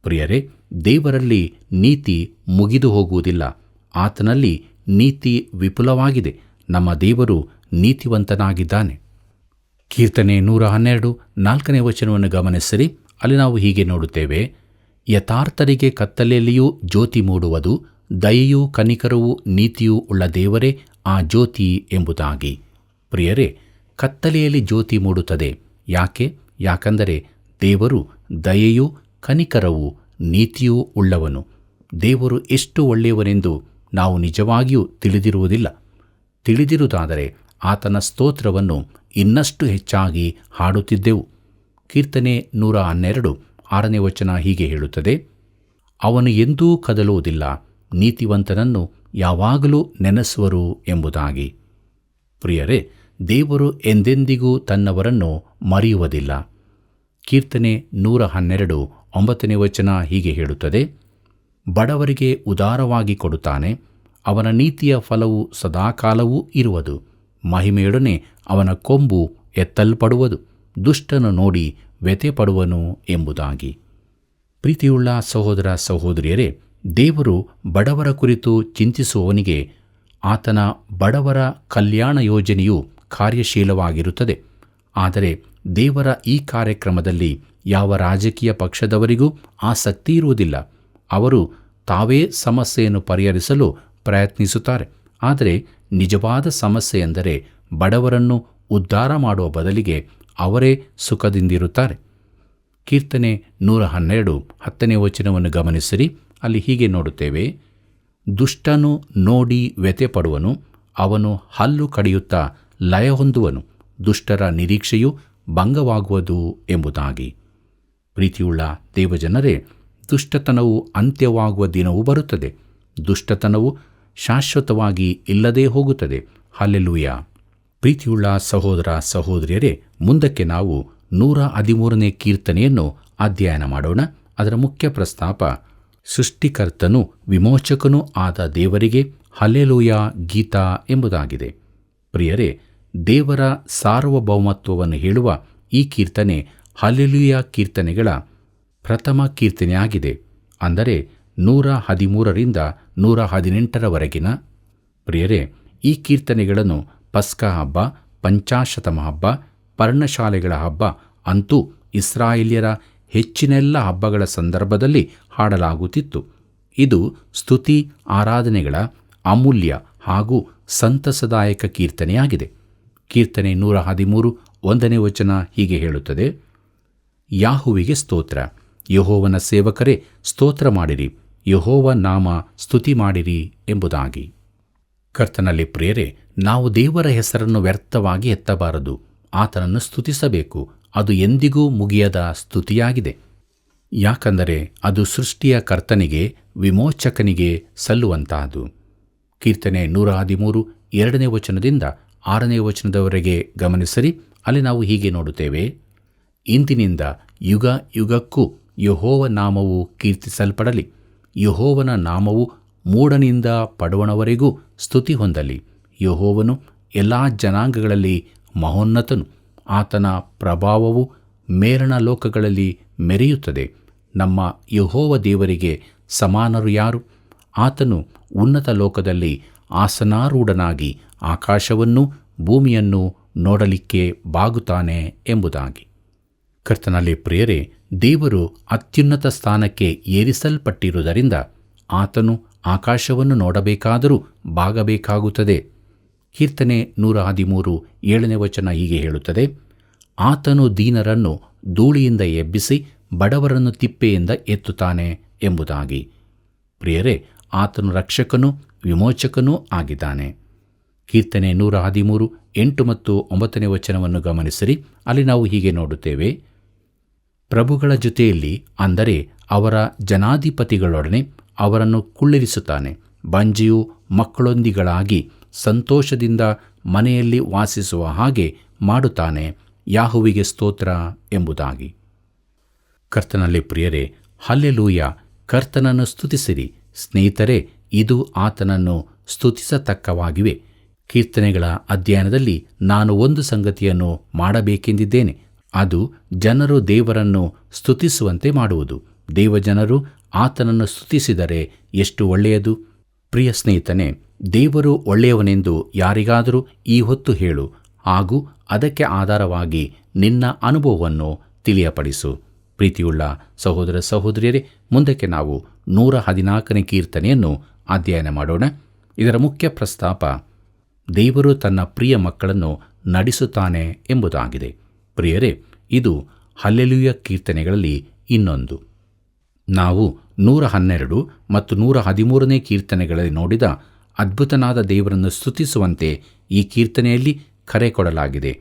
ಪ್ರಿಯರೇ, ದೇವರಲ್ಲಿ ನೀತಿ ಮುಗಿದು ಹೋಗುವುದಿಲ್ಲ. ಆತನಲ್ಲಿ ನೀತಿ ವಿಪುಲವಾಗಿದೆ. ನಮ್ಮ ದೇವರು ನೀತಿವಂತನಾಗಿದ್ದಾನೆ. ಕೀರ್ತನೆ 112 4ನೇ ವಚನವನ್ನು ಗಮನಿಸಿರಿ. ಅಲ್ಲಿ ನಾವು ಹೀಗೆ ನೋಡುತ್ತೇವೆ: ಯಥಾರ್ಥರಿಗೆ ಕತ್ತಲೆಯಲ್ಲಿಯೂ ಜ್ಯೋತಿ ಮೂಡುವುದು, ದಯೆಯೂ ಕನಿಕರವೂ ನೀತಿಯೂ ಉಳ್ಳ ದೇವರೇ ಆ ಜ್ಯೋತಿ ಎಂಬುದಾಗಿ. ಪ್ರಿಯರೇ, ಕತ್ತಲೆಯಲ್ಲಿ ಜ್ಯೋತಿ ಮೂಡುತ್ತದೆ. ಯಾಕಂದರೆ ದೇವರು ದಯೆಯೂ ಕನಿಕರವೂ ನೀತಿಯೂ ಉಳ್ಳವನು. ದೇವರು ಎಷ್ಟು ಒಳ್ಳೆಯವನೆಂದು ನಾವು ನಿಜವಾಗಿಯೂ ತಿಳಿದಿರುವುದಿಲ್ಲ. ತಿಳಿದಿರುವುದಾದರೆ ಆತನ ಸ್ತೋತ್ರವನ್ನು ಇನ್ನಷ್ಟು ಹೆಚ್ಚಾಗಿ ಹಾಡುತ್ತಿದ್ದೆವು. ಕೀರ್ತನೆ 112 6ನೇ ವಚನ ಹೀಗೆ ಹೇಳುತ್ತದೆ, ಅವನು ಎಂದೂ ಕದಲುವುದಿಲ್ಲ, ನೀತಿವಂತನನ್ನು ಯಾವಾಗಲೂ ನೆನೆಸುವರು ಎಂಬುದಾಗಿ. ಪ್ರಿಯರೇ, ದೇವರು ಎಂದೆಂದಿಗೂ ತನ್ನವರನ್ನು ಮರೆಯುವುದಿಲ್ಲ. ಕೀರ್ತನೆ 112 9ನೇ ವಚನ ಹೀಗೆ ಹೇಳುತ್ತದೆ, ಬಡವರಿಗೆ ಉದಾರವಾಗಿ ಕೊಡುತ್ತಾನೆ, ಅವನ ನೀತಿಯ ಫಲವು ಸದಾಕಾಲವೂ ಇರುವುದು, ಮಹಿಮೆಯೊಡನೆ ಅವನ ಕೊಂಬು ಎತ್ತಲ್ಪಡುವುದು, ದುಷ್ಟನು ನೋಡಿ ವ್ಯಥೆಪಡುವನು ಎಂಬುದಾಗಿ. ಪ್ರೀತಿಯುಳ್ಳ ಸಹೋದರ ಸಹೋದರಿಯರೇ, ದೇವರು ಬಡವರ ಕುರಿತು ಚಿಂತಿಸುವವನಿಗೆ ಆತನ ಬಡವರ ಕಲ್ಯಾಣ ಯೋಜನೆಯು ಕಾರ್ಯಶೀಲವಾಗಿರುತ್ತದೆ. ಆದರೆ ದೇವರ ಈ ಕಾರ್ಯಕ್ರಮದಲ್ಲಿ ಯಾವ ರಾಜಕೀಯ ಪಕ್ಷದವರಿಗೂ ಆಸಕ್ತಿ ಇರುವುದಿಲ್ಲ. ಅವರು ತಾವೇ ಸಮಸ್ಯೆಯನ್ನು ಪರಿಹರಿಸಲು ಪ್ರಯತ್ನಿಸುತ್ತಾರೆ. ಆದರೆ ನಿಜವಾದ ಸಮಸ್ಯೆ ಎಂದರೆ ಬಡವರನ್ನು ಉದ್ಧಾರ ಮಾಡುವ ಬದಲಿಗೆ ಅವರೇ ಸುಖದಿಂದಿರುತ್ತಾರೆ. ಕೀರ್ತನೆ 112 10ನೇ ವಚನವನ್ನು ಗಮನಿಸಿರಿ. ಅಲ್ಲಿ ಹೀಗೆ ನೋಡುತ್ತೇವೆ, ದುಷ್ಟನು ನೋಡಿ ವ್ಯಥೆಪಡುವನು, ಅವನು ಹಲ್ಲು ಕಡಿಯುತ್ತಾ ಲಯ ಹೊಂದುವನು, ದುಷ್ಟರ ನಿರೀಕ್ಷೆಯು ಭಂಗವಾಗುವುದು ಎಂಬುದಾಗಿ. ಪ್ರೀತಿಯುಳ್ಳ ದೇವಜನರೇ, ದುಷ್ಟತನವು ಅಂತ್ಯವಾಗುವ ದಿನವೂ ಬರುತ್ತದೆ. ದುಷ್ಟತನವು ಶಾಶ್ವತವಾಗಿ ಇಲ್ಲದೇ ಹೋಗುತ್ತದೆ. ಹಲ್ಲೆಲೂಯಾ. ಪ್ರೀತಿಯುಳ್ಳ ಸಹೋದರ ಸಹೋದರಿಯರೇ, ಮುಂದಕ್ಕೆ ನಾವು 113ನೇ ಕೀರ್ತನೆಯನ್ನು ಅಧ್ಯಯನ ಮಾಡೋಣ. ಅದರ ಮುಖ್ಯ ಪ್ರಸ್ತಾಪ ಸೃಷ್ಟಿಕರ್ತನೂ ವಿಮೋಚಕನೂ ಆದ ದೇವರಿಗೆ ಹಲ್ಲೆಲೂಯಾ ಗೀತ ಎಂಬುದಾಗಿದೆ. ಪ್ರಿಯರೇ, ದೇವರ ಸಾರ್ವಭೌಮತ್ವವನ್ನು ಹೇಳುವ ಈ ಕೀರ್ತನೆ ಹಲ್ಲೆಲೂಯಾ ಕೀರ್ತನೆಗಳ ಪ್ರಥಮ ಕೀರ್ತನೆಯಾಗಿದೆ. ಅಂದರೆ 113ರಿಂದ 118ರವರೆಗಿನ. ಪ್ರಿಯರೇ, ಈ ಕೀರ್ತನೆಗಳನ್ನು ಪಸ್ಕ ಹಬ್ಬ, ಪಂಚಾಶತಮ ಹಬ್ಬ, ಪರ್ಣಶಾಲೆಗಳ ಹಬ್ಬ, ಅಂತೂ ಇಸ್ರಾಯೇಲ್ಯರ ಹೆಚ್ಚಿನೆಲ್ಲ ಹಬ್ಬಗಳ ಸಂದರ್ಭದಲ್ಲಿ ಹಾಡಲಾಗುತ್ತಿತ್ತು. ಇದು ಸ್ತುತಿ ಆರಾಧನೆಗಳ ಅಮೂಲ್ಯ ಹಾಗೂ ಸಂತಸದಾಯಕ ಕೀರ್ತನೆಯಾಗಿದೆ. ಕೀರ್ತನೆ 113 1ನೇ ವಚನ ಹೀಗೆ ಹೇಳುತ್ತದೆ, ಯಾಹುವಿಗೆ ಸ್ತೋತ್ರ, ಯೆಹೋವನ ಸೇವಕರೇ ಸ್ತೋತ್ರ ಮಾಡಿರಿ, ಯೆಹೋವ ನಾಮ ಸ್ತುತಿ ಮಾಡಿರಿ ಎಂಬುದಾಗಿ. ಕರ್ತನಲ್ಲಿ ಪ್ರಿಯರೇ, ನಾವು ದೇವರ ಹೆಸರನ್ನು ವ್ಯರ್ಥವಾಗಿ ಎತ್ತಬಾರದು. ಆತನನ್ನು ಸ್ತುತಿಸಬೇಕು. ಅದು ಎಂದಿಗೂ ಮುಗಿಯದ ಸ್ತುತಿಯಾಗಿದೆ. ಯಾಕಂದರೆ ಅದು ಸೃಷ್ಟಿಯ ಕರ್ತನಿಗೆ, ವಿಮೋಚಕನಿಗೆ ಸಲ್ಲುವಂತಹದು. ಕೀರ್ತನೆ 113 2ನೇ ವಚನದಿಂದ 6ನೇ ವಚನದವರೆಗೆ ಗಮನಿಸಿರಿ. ಅಲ್ಲಿ ನಾವು ಹೀಗೆ ನೋಡುತ್ತೇವೆ, ಇಂದಿನಿಂದ ಯುಗ ಯುಗಕ್ಕೂ ಯೆಹೋವ ನಾಮವು ಕೀರ್ತಿಸಲ್ಪಡಲಿ. ಯೆಹೋವನ ನಾಮವು ಮೂಡನಿಂದ ಪಡುವಣವರೆಗೂ ಸ್ತುತಿ ಹೊಂದಲಿ. ಯೆಹೋವನು ಎಲ್ಲ ಜನಾಂಗಗಳಲ್ಲಿ ಮಹೋನ್ನತನು. ಆತನ ಪ್ರಭಾವವು ಮೇಲಣ ಲೋಕಗಳಲ್ಲಿ ಮೆರೆಯುತ್ತದೆ. ನಮ್ಮ ಯೆಹೋವ ದೇವರಿಗೆ ಸಮಾನರು ಯಾರು? ಆತನು ಉನ್ನತ ಲೋಕದಲ್ಲಿ ಆಸನಾರೂಢನಾಗಿ ಆಕಾಶವನ್ನೂ ಭೂಮಿಯನ್ನು ನೋಡಲಿಕ್ಕೆ ಬಾಗುತ್ತಾನೆ ಎಂಬುದಾಗಿ. ಕರ್ತನಲ್ಲಿ ಪ್ರಿಯರೇ, ದೇವರು ಅತ್ಯುನ್ನತ ಸ್ಥಾನಕ್ಕೆ ಏರಿಸಲ್ಪಟ್ಟಿರುವುದರಿಂದ ಆತನು ಆಕಾಶವನ್ನು ನೋಡಬೇಕಾದರೂ ಬಾಗಬೇಕಾಗುತ್ತದೆ. ಕೀರ್ತನೆ 113 7ನೇ ವಚನ ಹೀಗೆ ಹೇಳುತ್ತದೆ, ಆತನು ದೀನರನ್ನು ಧೂಳಿಯಿಂದ ಎಬ್ಬಿಸಿ ಬಡವರನ್ನು ತಿಪ್ಪೆಯಿಂದ ಎತ್ತುತ್ತಾನೆ ಎಂಬುದಾಗಿ. ಪ್ರಿಯರೇ, ಆತನು ರಕ್ಷಕನೂ ವಿಮೋಚಕನೂ ಆಗಿದ್ದಾನೆ. ಕೀರ್ತನೆ 113 8 ಮತ್ತು 9ನೇ ವಚನವನ್ನು ಗಮನಿಸಿರಿ. ಅಲ್ಲಿ ನಾವು ಹೀಗೆ ನೋಡುತ್ತೇವೆ, ಪ್ರಭುಗಳ ಜೊತೆಯಲ್ಲಿ, ಅಂದರೆ ಅವರ ಜನಾಧಿಪತಿಗಳೊಡನೆ ಅವರನ್ನು ಕುಳ್ಳಿರಿಸುತ್ತಾನೆ. ಬಂಜೆಯು ಮಕ್ಕಳೊಂದಿಗಳಾಗಿ ಸಂತೋಷದಿಂದ ಮನೆಯಲ್ಲಿ ವಾಸಿಸುವ ಹಾಗೆ ಮಾಡುತ್ತಾನೆ. ಯಾಹುವಿಗೆ ಸ್ತೋತ್ರ ಎಂಬುದಾಗಿ. ಕರ್ತನಲ್ಲಿ ಪ್ರಿಯರೇ, ಹಲ್ಲೆಲೂಯಾ, ಕರ್ತನನ್ನು ಸ್ತುತಿಸಿರಿ. ಸ್ನೇಹಿತರೆ, ಇದು ಆತನನ್ನು ಸ್ತುತಿಸತಕ್ಕವಾಗಿವೆ. ಕೀರ್ತನೆಗಳ ಅಧ್ಯಯನದಲ್ಲಿ ನಾನು ಒಂದು ಸಂಗತಿಯನ್ನು ಮಾಡಬೇಕೆಂದಿದ್ದೇನೆ. ಅದು ಜನರು ದೇವರನ್ನು ಸ್ತುತಿಸುವಂತೆ ಮಾಡುವುದು. ದೇವಜನರು ಆತನನ್ನು ಸ್ತುತಿಸಿದರೆ ಎಷ್ಟು ಒಳ್ಳೆಯದು. ಪ್ರಿಯ ಸ್ನೇಹಿತನೇ, ದೇವರು ಒಳ್ಳೆಯವನೆಂದು ಯಾರಿಗಾದರೂ ಈ ಹೊತ್ತು ಹೇಳು, ಹಾಗೂ ಅದಕ್ಕೆ ಆಧಾರವಾಗಿ ನಿನ್ನ ಅನುಭವವನ್ನು ತಿಳಿಯಪಡಿಸು. ಪ್ರೀತಿಯುಳ್ಳ ಸಹೋದರ ಸಹೋದರಿಯರೇ, ಮುಂದಕ್ಕೆ ನಾವು 114ನೇ ಕೀರ್ತನೆಯನ್ನು ಅಧ್ಯಯನ ಮಾಡೋಣ. ಇದರ ಮುಖ್ಯ ಪ್ರಸ್ತಾಪ ದೇವರು ತನ್ನ ಪ್ರಿಯ ಮಕ್ಕಳನ್ನು ನಡೆಸುತ್ತಾನೆ ಎಂಬುದಾಗಿದೆ. ಪ್ರಿಯರೇ, ಇದು ಹಲ್ಲೆಲೂಯಾ ಕೀರ್ತನೆಗಳಲ್ಲಿ ಇನ್ನೊಂದು. ನಾವು 112 ಮತ್ತು 113ನೇ ಕೀರ್ತನೆಗಳಲ್ಲಿ ನೋಡಿದ ಅದ್ಭುತನಾದ ದೇವರನ್ನು ಸ್ತುತಿಸುವಂತೆ ಈ ಕೀರ್ತನೆಯಲ್ಲಿ ಕರೆ ಕೊಡಲಾಗಿದೆ.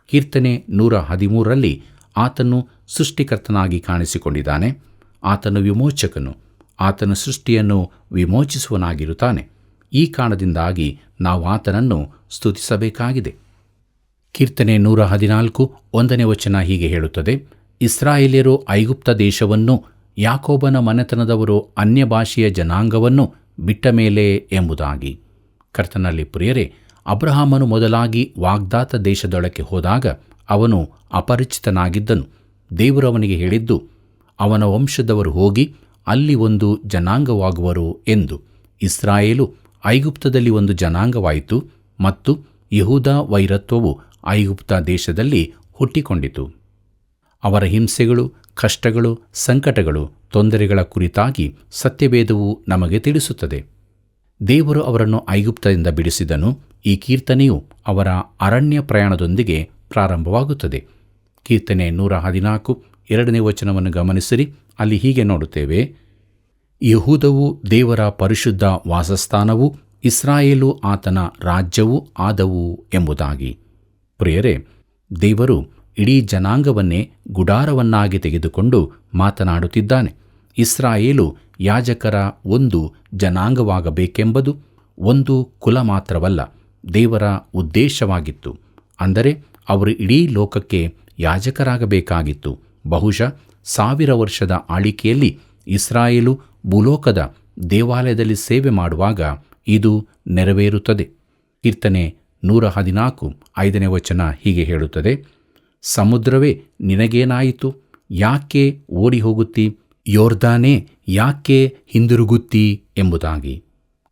ಕೀರ್ತನೆ 113ರಲ್ಲಿ ಆತನು ಸೃಷ್ಟಿಕರ್ತನಾಗಿ ಕಾಣಿಸಿಕೊಂಡಿದ್ದಾನೆ. ಆತನು ವಿಮೋಚಕನು. ಆತನು ಸೃಷ್ಟಿಯನ್ನು ವಿಮೋಚಿಸುವನಾಗಿರುತ್ತಾನೆ. ಈ ಕಾರಣದಿಂದಾಗಿ ನಾವು ಆತನನ್ನು ಸ್ತುತಿಸಬೇಕಾಗಿದೆ. ಕೀರ್ತನೆ 114 1ನೇ ವಚನ ಹೀಗೆ ಹೇಳುತ್ತದೆ: ಇಸ್ರಾಯೇಲ್ಯರು ಐಗುಪ್ತ ದೇಶವನ್ನು, ಯಾಕೋಬನ ಮನೆತನದವರು ಅನ್ಯಭಾಷೆಯ ಜನಾಂಗವನ್ನು ಬಿಟ್ಟ ಮೇಲೆ ಎಂಬುದಾಗಿ. ಕರ್ತನಲ್ಲಿ ಪ್ರಿಯರೇ, ಅಬ್ರಹಾಮನು ಮೊದಲಾಗಿ ವಾಗ್ದಾತ ದೇಶದೊಳಕ್ಕೆ ಹೋದಾಗ ಅವನು ಅಪರಿಚಿತನಾಗಿದ್ದನು. ದೇವರು ಅವನಿಗೆ ಹೇಳಿದ್ದು, ಅವನ ವಂಶದವರು ಹೋಗಿ ಅಲ್ಲಿ ಒಂದು ಜನಾಂಗವಾಗುವರು ಎಂದು. ಇಸ್ರಾಯೇಲು ಐಗುಪ್ತದಲ್ಲಿ ಒಂದು ಜನಾಂಗವಾಯಿತು ಮತ್ತು ಯೆಹೂದ ವೈರತ್ವವು ಐಗುಪ್ತ ದೇಶದಲ್ಲಿ ಹುಟ್ಟಿಕೊಂಡಿತು. ಅವರ ಹಿಂಸೆಗಳು, ಕಷ್ಟಗಳು, ಸಂಕಟಗಳು, ತೊಂದರೆಗಳ ಕುರಿತಾಗಿ ಸತ್ಯವೇದವು ನಮಗೆ ತಿಳಿಸುತ್ತದೆ. ದೇವರು ಅವರನ್ನು ಐಗುಪ್ತದಿಂದ ಬಿಡಿಸಿದನು. ಈ ಕೀರ್ತನೆಯು ಅವರ ಅರಣ್ಯ ಪ್ರಯಾಣದೊಂದಿಗೆ ಪ್ರಾರಂಭವಾಗುತ್ತದೆ. ಕೀರ್ತನೆ 114 2ನೇ ವಚನವನ್ನು ಗಮನಿಸಿರಿ. ಅಲ್ಲಿ ಹೀಗೆ ನೋಡುತ್ತೇವೆ: ಯೆಹೂದವು ದೇವರ ಪರಿಶುದ್ಧ ವಾಸಸ್ಥಾನವೂ ಇಸ್ರಾಯೇಲು ಆತನ ರಾಜ್ಯವೂ ಆದವು ಎಂಬುದಾಗಿ. ಪ್ರಿಯರೇ, ದೇವರು ಇಡೀ ಜನಾಂಗವನ್ನೇ ಗುಡಾರವನ್ನಾಗಿ ತೆಗೆದುಕೊಂಡು ಮಾತನಾಡುತ್ತಿದ್ದಾನೆ. ಇಸ್ರಾಯೇಲು ಯಾಜಕರ ಒಂದು ಜನಾಂಗವಾಗಬೇಕೆಂಬುದು ಒಂದು ಕುಲ ಮಾತ್ರವಲ್ಲ, ದೇವರ ಉದ್ದೇಶವಾಗಿತ್ತು. ಅಂದರೆ ಅವರು ಇಡೀ ಲೋಕಕ್ಕೆ ಯಾಜಕರಾಗಬೇಕಾಗಿತ್ತು. ಬಹುಶಃ 1000 ವರ್ಷದ ಆಳಿಕೆಯಲ್ಲಿ ಇಸ್ರಾಯೇಲು ಭೂಲೋಕದ ದೇವಾಲಯದಲ್ಲಿ ಸೇವೆ ಮಾಡುವಾಗ ಇದು ನೆರವೇರುತ್ತದೆ. ಕೀರ್ತನೆ 114 5ನೇ ವಚನ ಹೀಗೆ ಹೇಳುತ್ತದೆ: ಸಮುದ್ರವೇ ನಿನಗೇನಾಯಿತು? ಯಾಕೆ ಓಡಿ ಹೋಗುತ್ತಿ? ಯೋರ್ದಾನೇ ಯಾಕೆ ಹಿಂದಿರುಗುತ್ತಿ ಎಂಬುದಾಗಿ.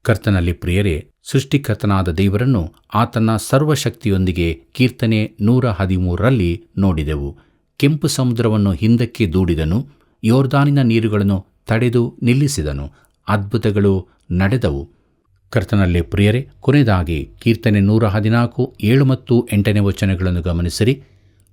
ಕರ್ತನಲ್ಲಿ ಪ್ರಿಯರೇ, ಸೃಷ್ಟಿಕರ್ತನಾದ ದೇವರನ್ನು ಆತನ ಸರ್ವಶಕ್ತಿಯೊಂದಿಗೆ ಕೀರ್ತನೆ 113ರಲ್ಲಿ ನೋಡಿದೆವು. ಕೆಂಪು ಸಮುದ್ರವನ್ನು ಹಿಂದಕ್ಕೆ ದೂಡಿದನು, ಯೋರ್ದಾನಿನ ನೀರುಗಳನ್ನು ತಡೆದು ನಿಲ್ಲಿಸಿದನು, ಅದ್ಭುತಗಳು ನಡೆದವು. ಕರ್ತನಲ್ಲಿ ಪ್ರಿಯರೇ, ಕೊನೆಯದಾಗಿ ಕೀರ್ತನೆ 114 7 ಮತ್ತು 8ನೇ ವಚನಗಳನ್ನು ಗಮನಿಸಿರಿ.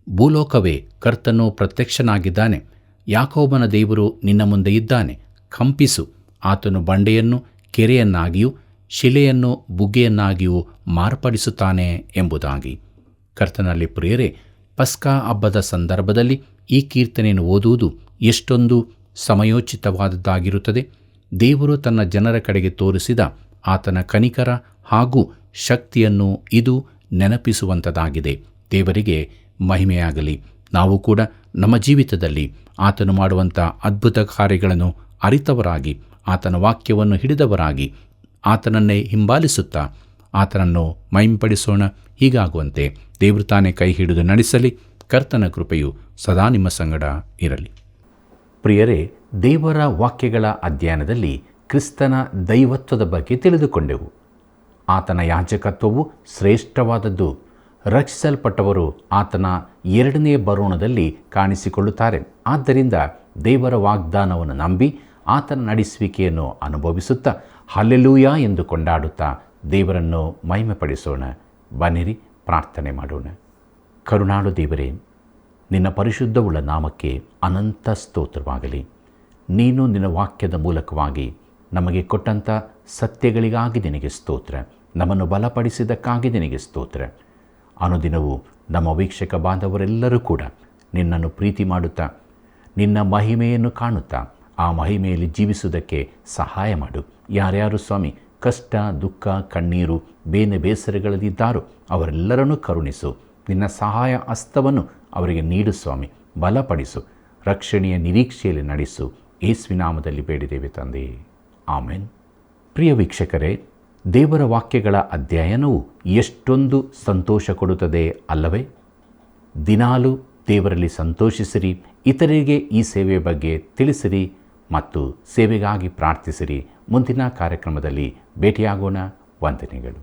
ಭೂಲೋಕವೇ, ಕರ್ತನು ಪ್ರತ್ಯಕ್ಷನಾಗಿದ್ದಾನೆ. ಯಾಕೋಬನ ದೇವರು ನಿನ್ನ ಮುಂದೆ ಇದ್ದಾನೆ. ಕಂಪಿಸು, ಆತನು ಬಂಡೆಯನ್ನು ಕೆರೆಯನ್ನಾಗಿಯೂ ಶಿಲೆಯನ್ನು ಬುಗ್ಗೆಯನ್ನಾಗಿಯೂ ಮಾರ್ಪಡಿಸುತ್ತಾನೆ ಎಂಬುದಾಗಿ. ಕರ್ತನಲ್ಲಿ ಪ್ರಿಯರೇ, ಪಸ್ಕಾ ಹಬ್ಬದ ಸಂದರ್ಭದಲ್ಲಿ ಈ ಕೀರ್ತನೆಯನ್ನು ಓದುವುದು ಎಷ್ಟೊಂದು ಸಮಯೋಚಿತವಾದದ್ದಾಗಿರುತ್ತದೆ. ದೇವರು ತನ್ನ ಜನರ ಕಡೆಗೆ ತೋರಿಸಿದ ಆತನ ಕನಿಕರ ಹಾಗೂ ಶಕ್ತಿಯನ್ನು ಇದು ನೆನಪಿಸುವಂಥದ್ದಾಗಿದೆ. ದೇವರಿಗೆ ಮಹಿಮೆಯಾಗಲಿ. ನಾವು ಕೂಡ ನಮ್ಮ ಜೀವಿತದಲ್ಲಿ ಆತನು ಮಾಡುವಂಥ ಅದ್ಭುತ ಕಾರ್ಯಗಳನ್ನು ಅರಿತವರಾಗಿ, ಆತನ ವಾಕ್ಯವನ್ನು ಹಿಡಿದವರಾಗಿ, ಆತನನ್ನೇ ಹಿಂಬಾಲಿಸುತ್ತಾ ಆತನನ್ನು ಮಹಿಮೆಪಡಿಸೋಣ. ಹೀಗಾಗುವಂತೆ ದೇವರು ತಾನೇ ಕೈ ಹಿಡಿದು ನಡೆಸಲಿ. ಕರ್ತನ ಕೃಪೆಯು ಸದಾ ನಿಮ್ಮ ಸಂಗಡ ಇರಲಿ. ಪ್ರಿಯರೇ, ದೇವರ ವಾಕ್ಯಗಳ ಅಧ್ಯಯನದಲ್ಲಿ ಕ್ರಿಸ್ತನ ದೈವತ್ವದ ಬಗ್ಗೆ ತಿಳಿದುಕೊಂಡೆವು. ಆತನ ಯಾಜಕತ್ವವು ಶ್ರೇಷ್ಠವಾದದ್ದು. ರಕ್ಷಿಸಲ್ಪಟ್ಟವರು ಆತನ 2ನೇ ಬರೋಣದಲ್ಲಿ ಕಾಣಿಸಿಕೊಳ್ಳುತ್ತಾರೆ. ಆದ್ದರಿಂದ ದೇವರ ವಾಗ್ದಾನವನ್ನು ನಂಬಿ ಆತನ ನಡೆಸುವಿಕೆಯನ್ನು ಅನುಭವಿಸುತ್ತಾ ಹಲ್ಲೆಲೂಯಾ ಎಂದು ಕೊಂಡಾಡುತ್ತಾ ದೇವರನ್ನು ಮಹಿಮೆಪಡಿಸೋಣ. ಬನ್ನಿರಿ, ಪ್ರಾರ್ಥನೆ ಮಾಡೋಣ. ಕರುಣಾಳು ದೇವರೇ, ನಿನ್ನ ಪರಿಶುದ್ಧವುಳ್ಳ ನಾಮಕ್ಕೆ ಅನಂತ ಸ್ತೋತ್ರವಾಗಲಿ. ನೀನು ನಿನ್ನ ವಾಕ್ಯದ ಮೂಲಕವಾಗಿ ನಮಗೆ ಕೊಟ್ಟಂಥ ಸತ್ಯಗಳಿಗಾಗಿ ನಿನಗೆ ಸ್ತೋತ್ರ. ನಮ್ಮನ್ನು ಬಲಪಡಿಸಿದ್ದಕ್ಕಾಗಿ ನಿನಗೆ ಸ್ತೋತ್ರ. ಅನುದಿನವೂ ನಮ್ಮ ವೀಕ್ಷಕ ಬಾಂಧವರೆಲ್ಲರೂ ಕೂಡ ನಿನ್ನನ್ನು ಪ್ರೀತಿ ಮಾಡುತ್ತಾ, ನಿನ್ನ ಮಹಿಮೆಯನ್ನು ಕಾಣುತ್ತಾ ಆ ಮಹಿಮೆಯಲ್ಲಿ ಜೀವಿಸುವುದಕ್ಕೆ ಸಹಾಯ ಮಾಡು. ಯಾರ್ಯಾರು ಸ್ವಾಮಿ ಕಷ್ಟ, ದುಃಖ, ಕಣ್ಣೀರು, ಬೇನೆ ಬೇಸರಗಳಲ್ಲಿದ್ದಾರೋ ಅವರೆಲ್ಲರನ್ನೂ ಕರುಣಿಸು. ನಿನ್ನ ಸಹಾಯ ಹಸ್ತವನ್ನು ಅವರಿಗೆ ನೀಡು ಸ್ವಾಮಿ. ಬಲಪಡಿಸು. ರಕ್ಷಣೆಯ ನಿರೀಕ್ಷೆಯಲ್ಲಿ ನಡೆಸು. ಯೇಸುವಿನ ನಾಮದಲ್ಲಿ ಬೇಡಿದ್ದೇವೆ ತಂದೆ, ಆಮೆನ್. ಪ್ರಿಯ ವೀಕ್ಷಕರೇ, ದೇವರ ವಾಕ್ಯಗಳ ಅಧ್ಯಯನವು ಎಷ್ಟೊಂದು ಸಂತೋಷ ಕೊಡುತ್ತದೆ ಅಲ್ಲವೇ? ದಿನಾಲೂ ದೇವರಲ್ಲಿ ಸಂತೋಷಿಸಿರಿ. ಇತರರಿಗೆ ಈ ಸೇವೆಯ ಬಗ್ಗೆ ತಿಳಿಸಿರಿ ಮತ್ತು ಸೇವೆಗಾಗಿ ಪ್ರಾರ್ಥಿಸಿರಿ. ಮುಂದಿನ ಕಾರ್ಯಕ್ರಮದಲ್ಲಿ ಭೇಟಿಯಾಗೋಣ. ವಂದನೆಗಳು.